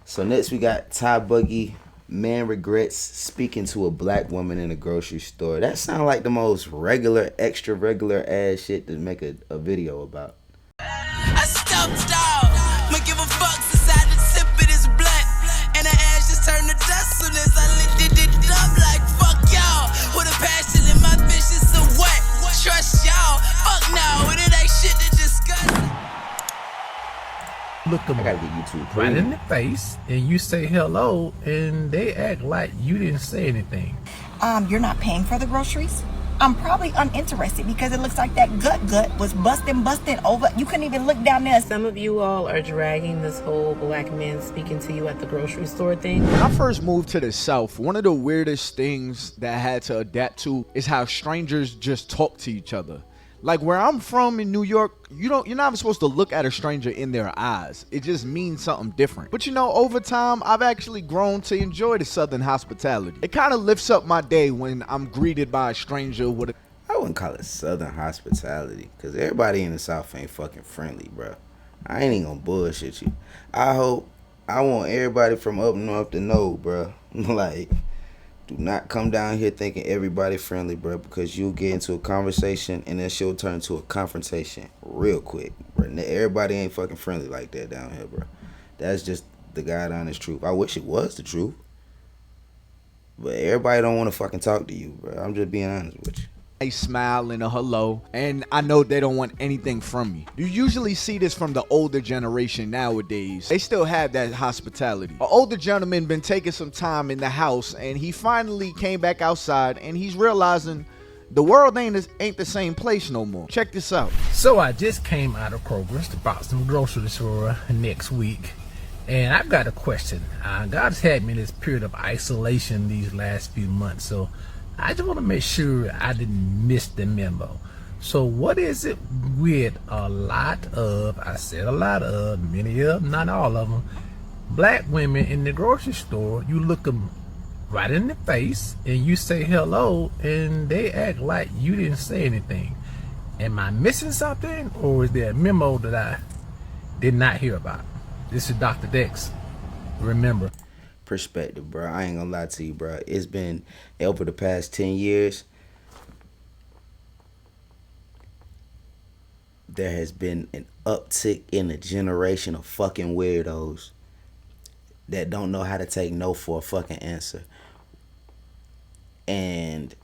So next we got Ty Buggy. Man regrets speaking to a black woman in a grocery store. That sounds like the most regular, extra regular ass shit to make a video about. I stepped out, but give a fuck since I the tip of this blunt. And the ash just turned to dust soon as I lifted it up like fuck y'all. With a passion in my bitch, it's a what? Trust y'all, fuck no, and it ain't shit to discuss. Look them I gotta get YouTube right in Premium. the face and you say hello and they act like you didn't say anything. You're not paying for the groceries? I'm probably uninterested because it looks like that gut was busting over. You couldn't even look down there. Some of you all are dragging this whole black man speaking to you at the grocery store thing. When I first moved to the South, one of the weirdest things that I had to adapt to is how strangers just talk to each other. Like where I'm from in New York, you're not even supposed to look at a stranger in their eyes. It just means something different. But over time, I've actually grown to enjoy the Southern hospitality. It kind of lifts up my day when I'm greeted by a stranger with a... I wouldn't call it Southern hospitality, because everybody in the South ain't fucking friendly, bro. I ain't even gonna bullshit you. I want everybody from up north to know, bro. Like, do not come down here thinking everybody friendly, bro, because you'll get into a conversation and then she'll turn to a confrontation real quick, bro. Everybody ain't fucking friendly like that down here, bro. That's just the God honest truth. I wish it was the truth, but everybody don't want to fucking talk to you, bro. I'm just being honest with you. A smile and a hello, and I know they don't want anything from me. You usually see this from the older generation nowadays. They still have that hospitality. An older gentleman been taking some time in the house, and he finally came back outside, and he's realizing the world ain't the same place no more. Check this out. So I just came out of Kroger's to buy some groceries for next week. And I've got a question. God's had me in this period of isolation these last few months, so I just want to make sure I didn't miss the memo. So what is it with a lot of, I said a lot of, many of them, not all of them, black women in the grocery store, you look them right in the face and you say hello and they act like you didn't say anything. Am I missing something, or is there a memo that I did not hear about? This is Dr. Dex. Remember. Perspective, bro. I ain't gonna lie to you, bro. It's been over the past 10 years. There has been an uptick in a generation of fucking weirdos that don't know how to take no for a fucking answer. And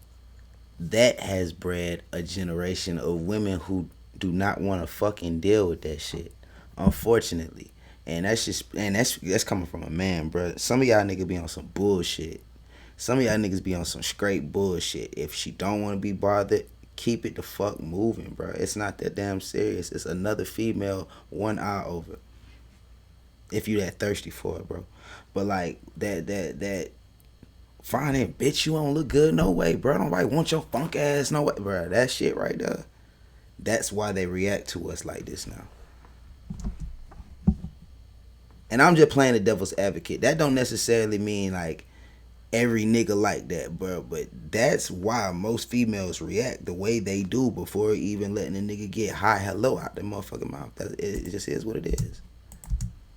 that has bred a generation of women who do not want to fucking deal with that shit, unfortunately. And that's coming from a man, bro. Some of y'all niggas be on some bullshit. Some of y'all niggas be on some straight bullshit. If she don't want to be bothered, keep it the fuck moving, bro. It's not that damn serious. It's another female one eye over. If you that thirsty for it, bro. But like that fine and bitch, you don't look good no way, bro. Nobody want your funk ass no way, bro. That shit right there. That's why they react to us like this now. And I'm just playing the devil's advocate. That don't necessarily mean like every nigga like that, bro. But that's why most females react the way they do before even letting a nigga get hi, hello out their motherfucking mouth. It just is what it is.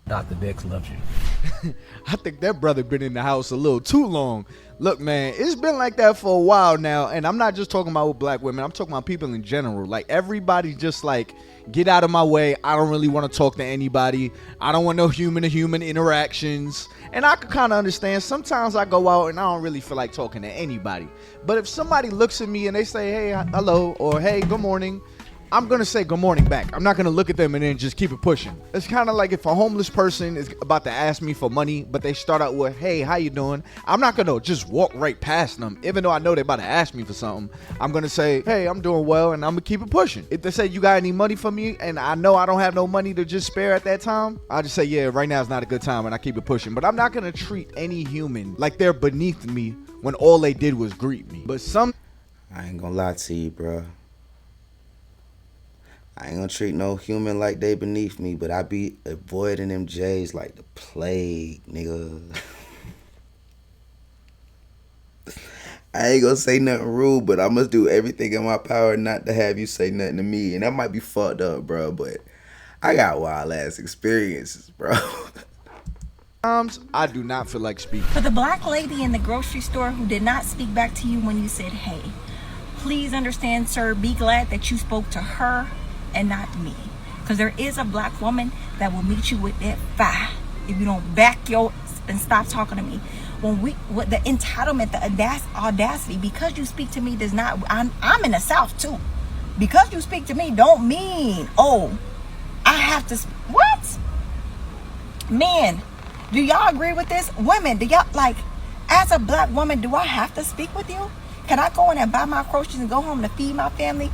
Dr. Dex loves you. I think that brother been in the house a little too long. Look, man, it's been like that for a while now, and I'm not just talking about with black women. I'm talking about people in general. Like, everybody just like, get out of my way. I don't really want to talk to anybody. I don't want no human-to-human interactions. And I can kind of understand. Sometimes I go out and I don't really feel like talking to anybody. But if somebody looks at me and they say, hey, hello, or hey, good morning, I'm going to say good morning back. I'm not going to look at them and then just keep it pushing. It's kind of like if a homeless person is about to ask me for money, but they start out with, hey, how you doing? I'm not going to just walk right past them. Even though I know they're about to ask me for something, I'm going to say, hey, I'm doing well, and I'm going to keep it pushing. If they say, you got any money for me? And I know I don't have no money to just spare at that time, I'll just say, yeah, right now is not a good time, and I keep it pushing. But I'm not going to treat any human like they're beneath me when all they did was greet me. But I ain't gonna lie to you, bro. I ain't gonna treat no human like they beneath me, but I be avoiding them J's like the plague, nigga. I ain't gonna say nothing rude, but I must do everything in my power not to have you say nothing to me. And that might be fucked up, bro, but I got wild ass experiences, bro. I do not feel like speaking. For the black lady in the grocery store who did not speak back to you when you said, hey, please understand, sir, be glad that you spoke to her and not me. Because there is a black woman that will meet you with that fire if you don't back your and stop talking to me. What the entitlement, the audacity, because you speak to me does not, I'm in the South too. Because you speak to me don't mean, oh, I have to, what? Men, do y'all agree with this? Women, do y'all, like, as a black woman, do I have to speak with you? Can I go in and buy my groceries and go home to feed my family?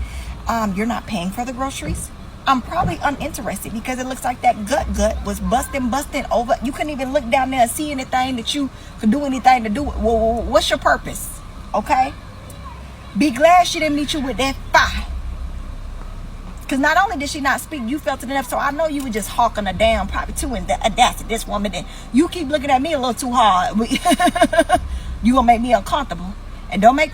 You're not paying for the groceries? I'm probably uninterested because it looks like that gut was busting over. You couldn't even look down there and see anything that you could do anything to do with. Well, what's your purpose? Okay? Be glad she didn't meet you with that fire. Because not only did she not speak, you felt it enough. So I know you were just hawking her down probably too, and the audacity, this woman. And you keep looking at me a little too hard. You gonna make me uncomfortable. And don't make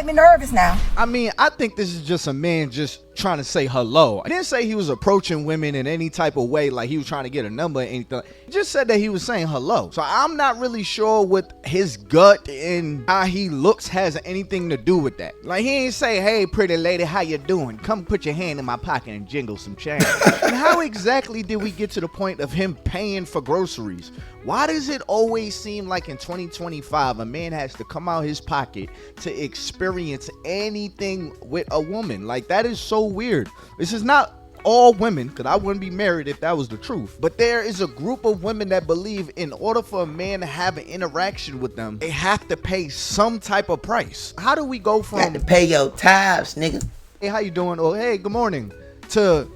me nervous now. I mean, I think this is just a man just trying to say hello. I didn't say he was approaching women in any type of way, like he was trying to get a number or anything. He just said that he was saying hello. So I'm not really sure what his gut and how he looks has anything to do with that. Like, he ain't say, hey, pretty lady, how you doing? Come put your hand in my pocket and jingle some change. And how exactly did we get to the point of him paying for groceries? Why does it always seem like in 2025 a man has to come out his pocket to experience anything with a woman? Like, that is so weird. This is not all women, because I wouldn't be married if that was the truth. But there is a group of women that believe in order for a man to have an interaction with them, they have to pay some type of price. How do we go from Got to pay your tithes, nigga. hey, how you doing? Or hey, good morning, to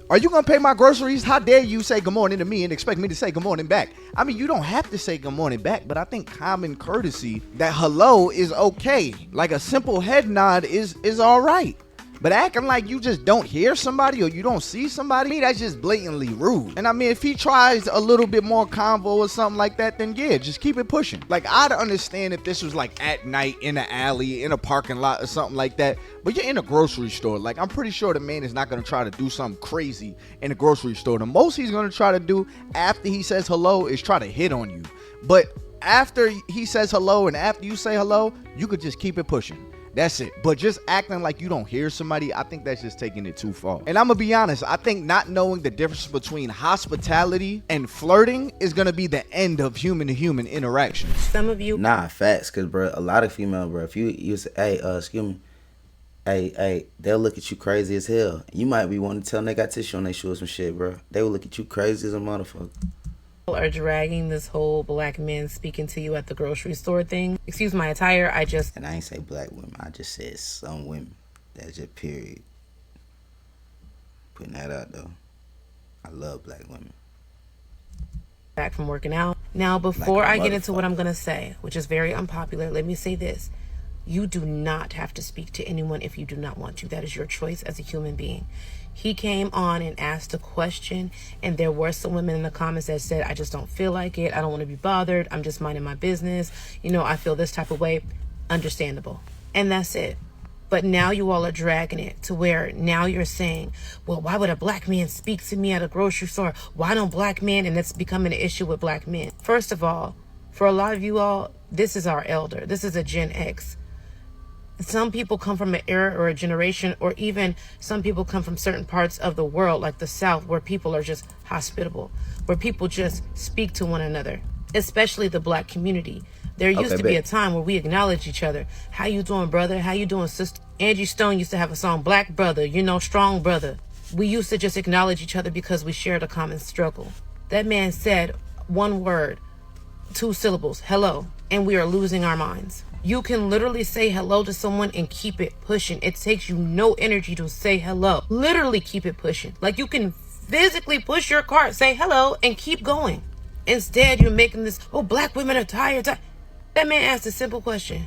are you gonna pay my groceries? How dare you say good morning to me and expect me to say good morning back? I mean, you don't have to say good morning back, but I think common courtesy, that hello is okay. Like a simple head nod is all right. But acting like you just don't hear somebody or you don't see somebody, I mean, that's just blatantly rude. And I mean, if he tries a little bit more convo or something like that, then yeah, just keep it pushing. Like, I'd understand if this was like at night in an alley, in a parking lot or something like that. But you're in a grocery store. Like, I'm pretty sure the man is not going to try to do something crazy in a grocery store. The most he's going to try to do after he says hello is try to hit on you. But after he says hello and after you say hello, you could just keep it pushing. That's it. But just acting like you don't hear somebody, I think that's just taking it too far. And I'm gonna be honest, I think not knowing the difference between hospitality and flirting is gonna be the end of human to human interactions. Some of you Nah, facts, cause bro, a lot of female, bro, if you say, hey, excuse me, hey, they'll look at you crazy as hell. You might be wanting to tell them they got tissue on their shoes or some shit, bro. They will look at you crazy as a motherfucker. are dragging this whole black men speaking to you at the grocery store thing. Excuse my attire, And I ain't say black women, I just said some women. That's just period. Putting that out though. I love black women. back from working out. Now, before I get into what motherfucker. I'm going to say, which is very unpopular, let me say this. You do not have to speak to anyone if you do not want to. That is your choice as a human being. He came on and asked a question, and there were some women in the comments that said, I just don't feel like it. I don't want to be bothered. I'm just minding my business. You know, I feel this type of way. Understandable. And that's it. But now you all are dragging it to where now you're saying, well, why would a black man speak to me at a grocery store? Why don't black men? And it's becoming an issue with black men. First of all, for a lot of you all, this is our elder. This is a Gen X. Some people come from an era or a generation, or even some people come from certain parts of the world, like the South, where people are just hospitable, where people just speak to one another, especially the black community. There used to be a time where we acknowledge each other. How you doing, brother? How you doing, sister? Angie Stone used to have a song, Black Brother, you know, strong brother. We used to just acknowledge each other because we shared a common struggle. That man said one word, 2 syllables, hello, and we are losing our minds. You can literally say hello to someone and keep it pushing. It takes you no energy to say hello. Literally keep it pushing. Like you can physically push your cart, say hello, and keep going. Instead, you're making this, oh, black women are tired. That man asked a simple question.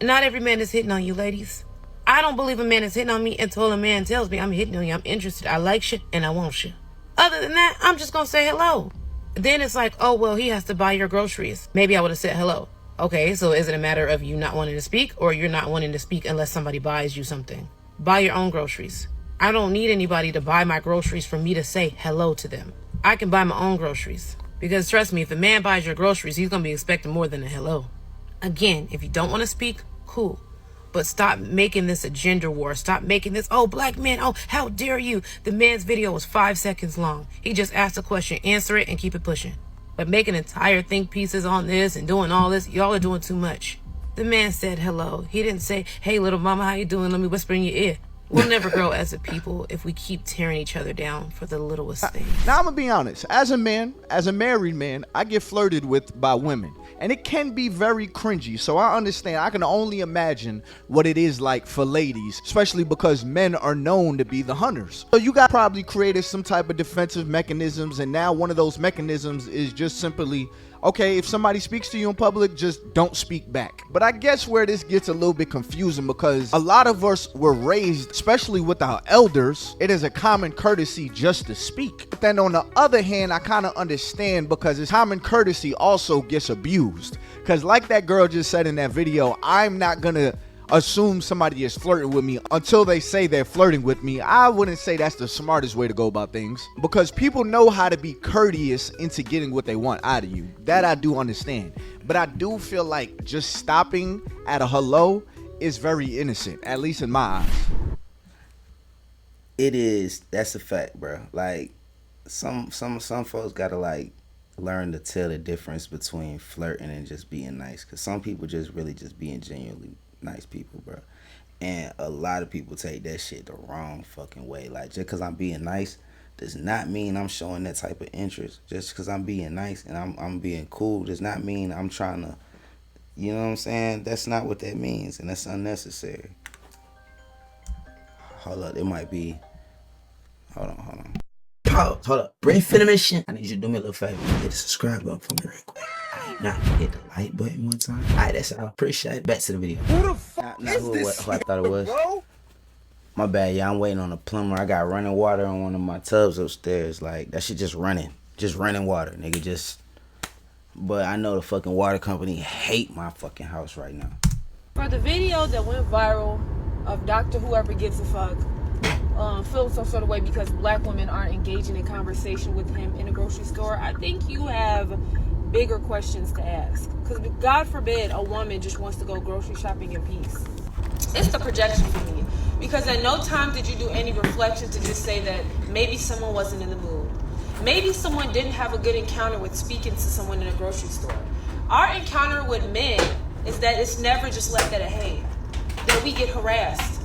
Not every man is hitting on you, ladies. I don't believe a man is hitting on me until a man tells me I'm hitting on you, I'm interested, I like you, and I want you. Other than that, I'm just going to say hello. Then it's like, oh, well, he has to buy your groceries. Maybe I would have said hello. Okay, so is it a matter of you not wanting to speak, or you're not wanting to speak unless somebody buys you something? Buy your own groceries. I don't need anybody to buy my groceries for me to say hello to them. I can buy my own groceries. Because trust me, if a man buys your groceries, he's going to be expecting more than a hello. Again, if you don't want to speak, cool. But stop making this a gender war. Stop making this, oh, black men, oh, how dare you. The man's video was 5 seconds long. He just asked a question, answer it, and keep it pushing. But making entire think pieces on this and doing all this, y'all are doing too much. The man said hello. He didn't say, hey, little mama, how you doing? Let me whisper in your ear. We'll never grow as a people if we keep tearing each other down for the littlest things. Now, I'm going to be honest. As a man, as a married man, I get flirted with by women. And it can be very cringy. So I understand. I can only imagine what it is like for ladies, especially because men are known to be the hunters. So you got probably created some type of defensive mechanisms. And now one of those mechanisms is just simply, okay, if somebody speaks to you in public, just don't speak back. But I guess where this gets a little bit confusing, because a lot of us were raised, especially with our elders, it is a common courtesy just to speak. But then on the other hand, I kind of understand, because it's common courtesy also gets abused. Because like that girl just said in that video, I'm not gonna assume somebody is flirting with me until they say they're flirting with me. I wouldn't say that's the smartest way to go about things, because people know how to be courteous into getting what they want out of you. That I do understand. But I do feel like just stopping at a hello is very innocent, at least in my eyes. It is. That's a fact, bro. Like some folks gotta like learn to tell the difference between flirting and just being nice, because some people just really just being genuinely nice people, bro. And a lot of people take that shit the wrong fucking way. Like, just because I'm being nice does not mean I'm showing that type of interest. Just because I'm being nice and I'm being cool does not mean I'm trying to, you know what I'm saying? That's not what that means, and that's unnecessary. Hold up, it might be. Hold on. Pause. Hold up. Breath intermission. I need you to do me a little favor. Hit the subscribe button for me real quick. I ain't not hit the like button one time. Alright, that's all. Appreciate it. Back to the video. Who the fuck is this who I thought it was. bro? My bad, y'all. I'm waiting on a plumber. I got running water on one of my tubs upstairs. Like, that shit just running. Just running water, nigga. Just. But I know the fucking water company hate my fucking house right now. For the video that went viral of Dr. Whoever Gives a Fuck feeling some sort of way because black women aren't engaging in conversation with him in a grocery store, I think you have bigger questions to ask. Because God forbid a woman just wants to go grocery shopping in peace. It's the projection for me. Because at no time did you do any reflection to just say that maybe someone wasn't in the mood. Maybe someone didn't have a good encounter with speaking to someone in a grocery store. Our encounter with men is that it's never just left at a hey, that we get harassed.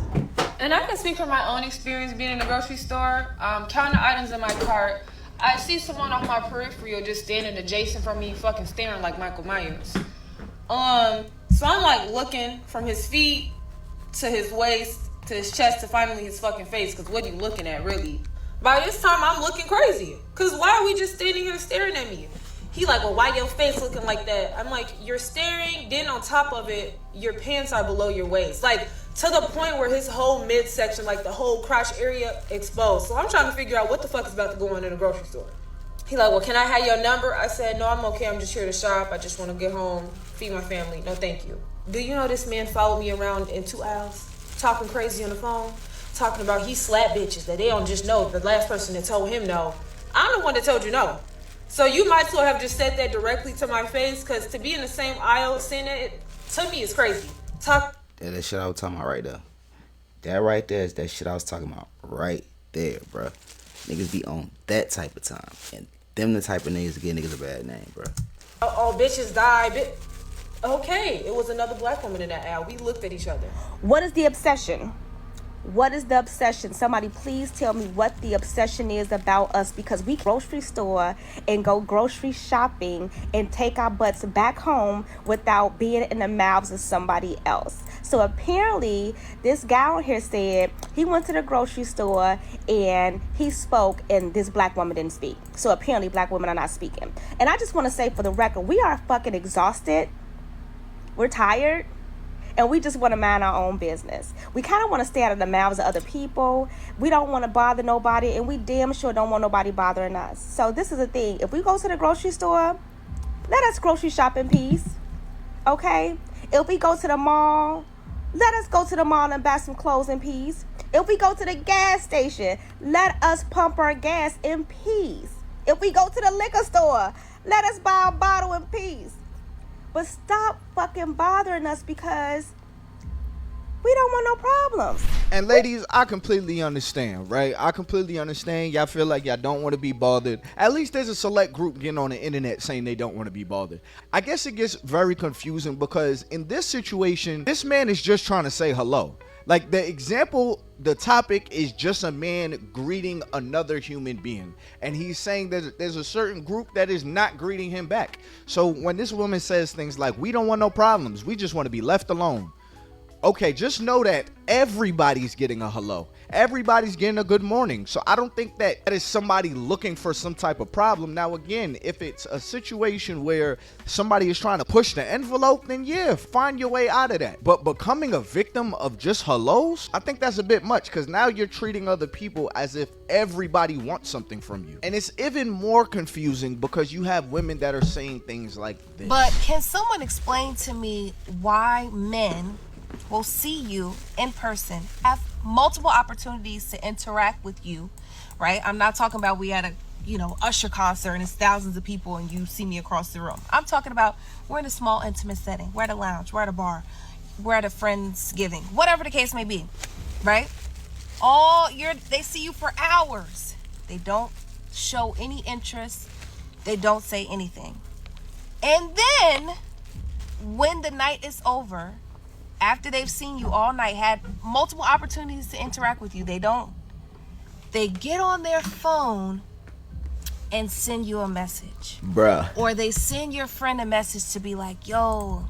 And I can speak from my own experience being in the grocery store, counting items in my cart. I see someone off my peripheral just standing adjacent from me, fucking staring like Michael Myers. So I'm like looking from his feet to his waist to his chest to finally his fucking face, because what are you looking at, really? By this time, I'm looking crazy. Because why are we just standing here staring at me? He like, well, why your face looking like that? I'm like, you're staring, then on top of it, your pants are below your waist. Like, to the point where his whole midsection, like the whole crotch area, exposed. So I'm trying to figure out what the fuck is about to go on in a grocery store. He like, well, can I have your number? I said, no, I'm okay. I'm just here to shop. I just want to get home, feed my family. No, thank you. Do you know this man followed me around in 2 aisles, talking crazy on the phone, talking about he slapped bitches, that they don't just know the last person that told him no. I'm the one that told you no. So you might as well have just said that directly to my face, because to be in the same aisle saying that, to me, is crazy. That shit I was talking about right there. That right there is that shit I was talking about right there, bro. Niggas be on that type of time. And them the type of niggas that give niggas a bad name, bro. Oh, bitches die. Okay, it was another black woman in that aisle. We looked at each other. What is the obsession? What is the obsession? Somebody please tell me what the obsession is about us, because we grocery store and go grocery shopping and take our butts back home without being in the mouths of somebody else. So apparently this guy on here said he went to the grocery store and he spoke and this black woman didn't speak. So apparently black women are not speaking. And I just want to say for the record, we are fucking exhausted. We're tired. And we just want to mind our own business. We kind of want to stay out of the mouths of other people. We don't want to bother nobody, and we damn sure don't want nobody bothering us. So this is the thing. If we go to the grocery store, let us grocery shop in peace. Okay? If we go to the mall, let us go to the mall and buy some clothes in peace. If we go to the gas station, let us pump our gas in peace. If we go to the liquor store, Let us buy a bottle in peace. But stop fucking bothering us because we don't want no problems. And ladies, I completely understand, right? I completely understand. Y'all feel like y'all don't want to be bothered. At least there's a select group getting on the internet saying they don't want to be bothered. I guess it gets very confusing because in this situation, this man is just trying to say hello. Like the example, the topic is just a man greeting another human being. And he's saying that there's a certain group that is not greeting him back. So when this woman says things like, we don't want no problems, we just want to be left alone. Okay, just know that everybody's getting a hello. Everybody's getting a good morning. So I don't think that is somebody looking for some type of problem. Now, again, if it's a situation where somebody is trying to push the envelope, then yeah, find your way out of that. But becoming a victim of just hellos, I think that's a bit much because now you're treating other people as if everybody wants something from you. And it's even more confusing because you have women that are saying things like this. But can someone explain to me why men will see you in person, have multiple opportunities to interact with you, right? I'm not talking about we at a, Usher concert and it's thousands of people and you see me across the room. I'm talking about we're in a small, intimate setting. We're at a lounge, we're at a bar, we're at a Friendsgiving, whatever the case may be, right? They see you for hours. They don't show any interest. They don't say anything. And then when the night is over, after they've seen you all night, had multiple opportunities to interact with you, they get on their phone and send you a message. Bruh. Or they send your friend a message to be like, yo.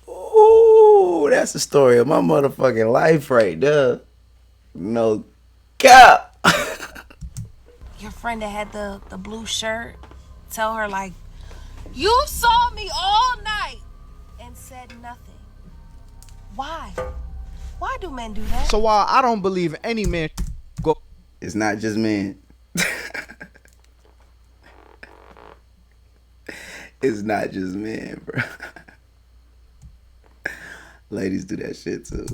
Ooh, that's the story of my motherfucking life right there. No cap. Your friend that had the blue shirt, tell her like, you saw me all night and said nothing. Why? Why do men do that? So while I don't believe any man go, It's not just men. It's not just men, bro. Ladies do that shit too.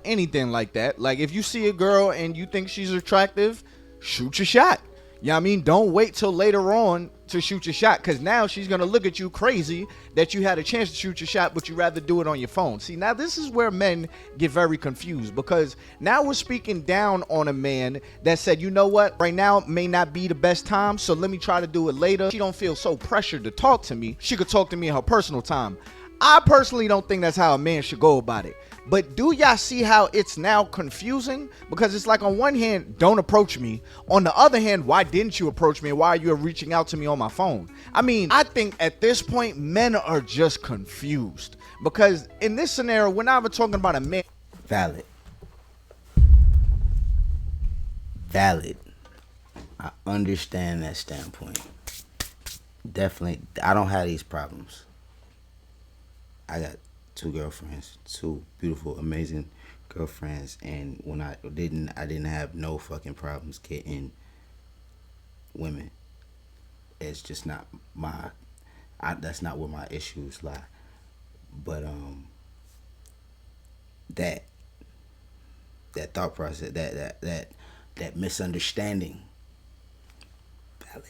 anything like that. Like if you see a girl and you think she's attractive, shoot your shot. You know what I mean? Don't wait till later on to shoot your shot, because now she's going to look at you crazy that you had a chance to shoot your shot, but you rather do it on your phone. See, now this is where men get very confused, because now we're speaking down on a man that said, you know what, right now may not be the best time, so let me try to do it later. She don't feel so pressured to talk to me. She could talk to me in her personal time. I personally don't think that's how a man should go about it. But do y'all see how it's now confusing? Because it's like, on one hand, don't approach me. On the other hand, why didn't you approach me? Why are you reaching out to me on my phone? I mean, I think at this point, men are just confused. Because in this scenario, we're not even talking about a man. Valid. I understand that standpoint. Definitely, I don't have these problems. I got 2 girlfriends, 2 beautiful, amazing girlfriends, and when I didn't have no fucking problems getting women. It's just not that's not where my issues lie. But that thought process, that misunderstanding, valid.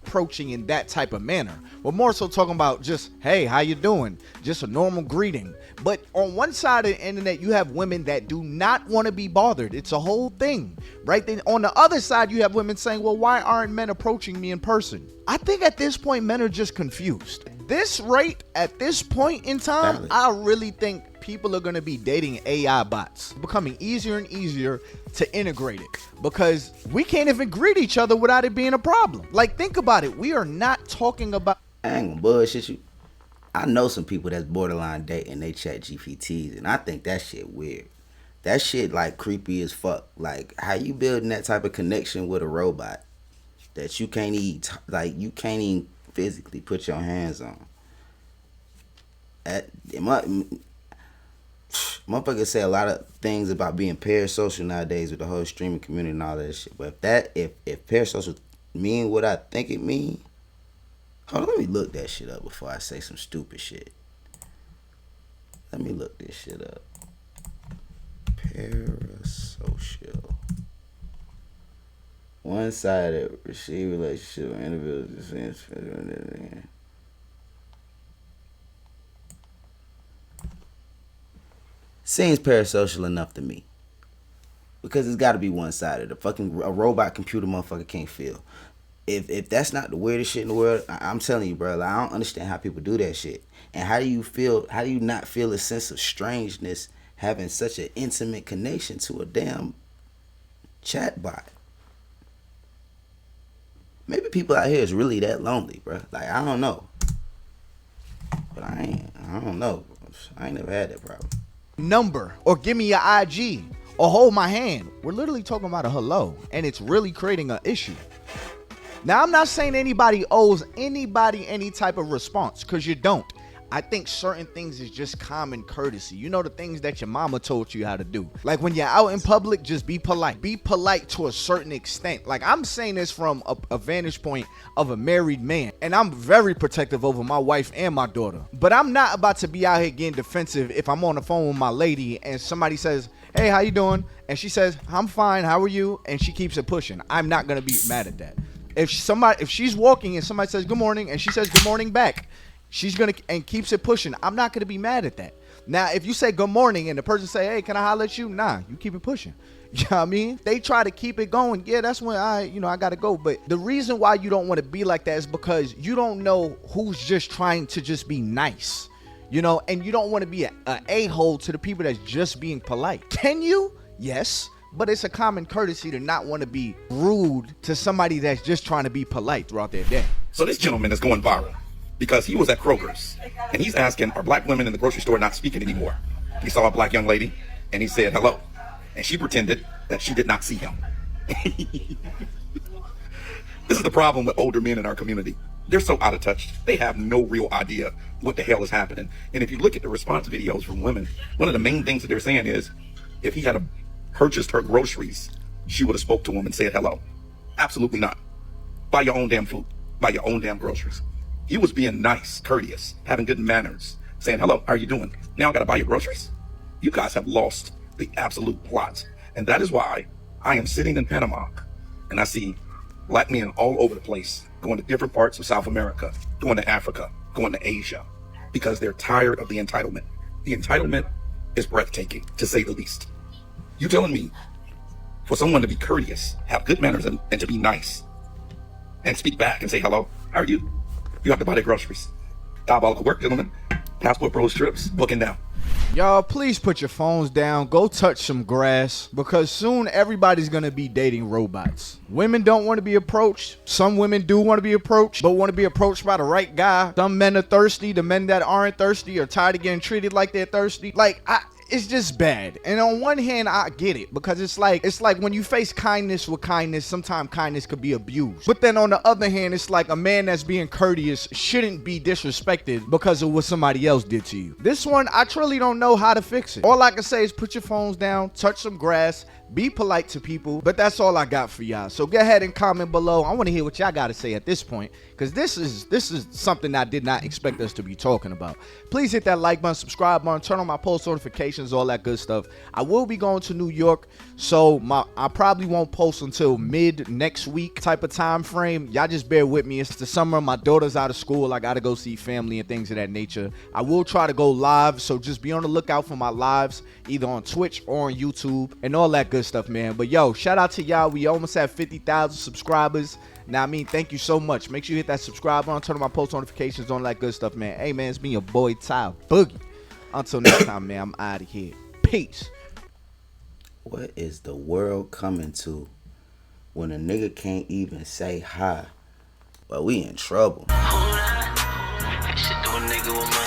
Approaching in that type of manner. We're more so talking about just, hey, how you doing? Just a normal greeting. But on one side of the internet, you have women that do not want to be bothered. It's a whole thing, right? Then on the other side, you have women saying, well, why aren't men approaching me in person? I think at this point, men are just confused. This rate, at this point in time, Valid. I really think people are going to be dating AI bots. It's becoming easier and easier to integrate it, because we can't even greet each other without it being a problem. Like, think about it. We are not talking about... I ain't gonna bullshit you. I know some people that's borderline dating they chat GPTs, and I think that shit weird. That shit like creepy as fuck. Like, how you building that type of connection with a robot that you can't even physically put your hands on? Motherfuckers say a lot of things about being parasocial nowadays with the whole streaming community and all that shit. But if parasocial mean what I think it mean, hold on, let me look that shit up before I say some stupid shit. Let me look this shit up. Parasocial. One-sided receive relationship with individuals. Seems parasocial enough to me. Because it's got to be one-sided. A robot computer motherfucker can't feel. If that's not the weirdest shit in the world, I'm telling you, bro, like, I don't understand how people do that shit. And how do you not feel a sense of strangeness having such an intimate connection to a damn chatbot? Maybe people out here is really that lonely, bro. Like, I don't know. But I don't know. I ain't never had that problem. Number, or give me your IG, or hold my hand. We're literally talking about a hello, and it's really creating an issue. Now, I'm not saying anybody owes anybody any type of response, because you don't. I think certain things is just common courtesy. You know, the things that your mama told you how to do. Like when you're out in public, just be polite. Be polite to a certain extent. Like, I'm saying this from a vantage point of a married man. And I'm very protective over my wife and my daughter. But I'm not about to be out here getting defensive if I'm on the phone with my lady and somebody says, hey, how you doing? And she says, I'm fine, how are you? And she keeps it pushing. I'm not going to be mad at that. If she's walking and somebody says good morning and she says good morning back, she's gonna and keeps it pushing, I'm not gonna be mad at that. Now, if you say good morning and the person say, hey, can I holler at you? Nah, you keep it pushing. You know what I mean? They try to keep it going. Yeah, that's when I gotta go. But the reason why you don't want to be like that is because you don't know who's just trying to just be nice. You know, and you don't want to be an a-hole to the people that's just being polite. Can you? Yes. But it's a common courtesy to not want to be rude to somebody that's just trying to be polite throughout their day. So this gentleman is going viral because he was at Kroger's and he's asking, are black women in the grocery store not speaking anymore? He saw a black young lady and he said hello. And she pretended that she did not see him. This is the problem with older men in our community. They're so out of touch. They have no real idea what the hell is happening. And if you look at the response videos from women, one of the main things that they're saying is, if he had purchased her groceries, she would have spoke to him and said hello. Absolutely not. Buy your own damn food. Buy your own damn groceries. He was being nice, courteous, having good manners, saying hello, how are you doing? Now I gotta buy your groceries? You guys have lost the absolute plot. And that is why I am sitting in Panama and I see black men all over the place, going to different parts of South America, going to Africa, going to Asia, because they're tired of the entitlement. The entitlement is breathtaking, to say the least. You telling me for someone to be courteous, have good manners, and to be nice, and speak back and say hello, how are you? You have to buy their groceries. Diabolical work, gentlemen. Passport Bros trips, booking now. Y'all, please put your phones down. Go touch some grass, because soon everybody's going to be dating robots. Women don't want to be approached. Some women do want to be approached, but want to be approached by the right guy. Some men are thirsty. The men that aren't thirsty are tired of getting treated like they're thirsty. It's just bad. And on one hand, I get it, because it's like when you face kindness with kindness, sometimes kindness could be abused. But then on the other hand, it's like a man that's being courteous shouldn't be disrespected because of what somebody else did to you. This one, I truly don't know how to fix it. All I can say is put your phones down, touch some grass, be polite to people, but that's all I got for y'all. So go ahead and comment below. I want to hear what y'all got to say at this point, because this is something I did not expect us to be talking about. Please hit that like button, subscribe button, turn on my post notifications, all that good stuff. I will be going to New York, so I probably won't post until mid next week type of time frame. Y'all just bear with me. It's the summer. My daughter's out of school. I got to go see family and things of that nature. I will try to go live, so just be on the lookout for my lives, either on Twitch or on YouTube and all that good stuff, man. But yo, shout out to y'all. We almost have 50,000 subscribers. Now, I mean, thank you so much. Make sure you hit that subscribe button, turn on my post notifications, on that good stuff, man. Hey, man, it's been your boy, Ty Boogie. Until next time, man, I'm out of here. Peace. What is the world coming to when a nigga can't even say hi? Well, we in trouble. Shit do a nigga with money.